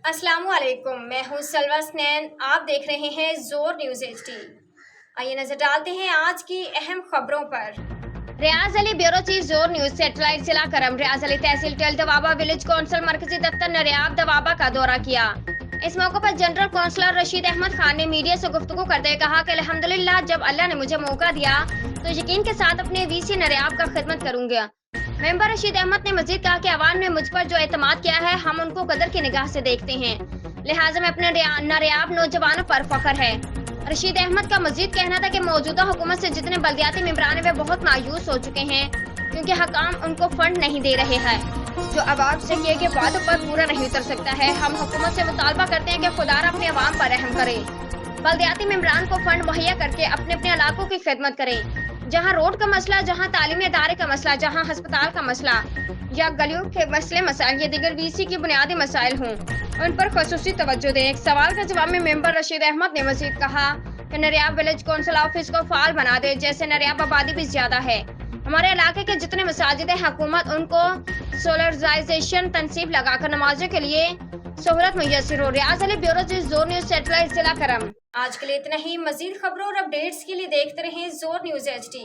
अस्सलामु अलैकुम, मैं हूँ सलवा स्नैन। आप देख रहे हैं जोर न्यूज़ HD। आइए नजर डालते हैं आज की अहम खबरों पर। रियाज अली ब्यूरो चीफ जोर न्यूज सेटेलाइट जिला करम रियाज अली तहसील टेल दवाबा विलेज काउंसिल मरकजी दफ्तर नरियाब दवाबा का दौरा किया। इस मौके पर जनरल काउंसलर रशीद अहमद खान ने मीडिया से गुफ्तगू करते हुए कहा कि अल्हम्दुलिल्लाह जब अल्लाह ने मुझे मौका दिया तो यकीन के साथ अपने वीसी नरियाब का खिदमत करूंगा। मेंबर रशीद अहमद ने मजीद कहा कि अवाम ने मुझ पर जो एतमाद किया है हम उनको कदर की निगाह से देखते हैं, लिहाजा में अपने नायाब नौजवानों पर फख्र है। रशीद अहमद का मजीद कहना था कि मौजूदा हुकूमत से जितने बल्दियाती मेंबरान वे बहुत मायूस हो चुके हैं क्योंकि हकाम उनको फंड नहीं दे रहे हैं जो अवाम से किए गए वादों पर पूरा नहीं उतर सकता है। हम हुकूमत से मुतालबा करते हैं कि खुदारा अपने अवाम पर रहम करे, बल्दियाती मेंबरान को फंड मुहैया करके अपने अपने इलाकों की खिदमत करें। जहाँ रोड का मसला, जहाँ तालीमी इदारे का मसला, जहाँ अस्पताल का मसला या गलियों के मसले मसाइल या दिगर वीसी की बुनियादी मसाइल हों उन पर खसूसी तवज्जो दें। एक सवाल के जवाब में मेंबर रशीद अहमद ने मजीद कहा कि नरियाब विलेज काउंसिल ऑफिस को फाल बना दे, जैसे नरियाब आबादी भी ज्यादा है। हमारे इलाके के जितने मसाजिद हैं हुकूमत उनको सोलराइजेशन तनसीब लगाकर नमाजों के लिए सहूलत मुयस्सर हो। रियाज अली ब्यूरो चीफ जोर न्यूज सेटेलाइट जिला करम। आज के लिए इतना ही। मजीद खबरों और अपडेट्स के लिए देखते रहें जोर न्यूज़ HD।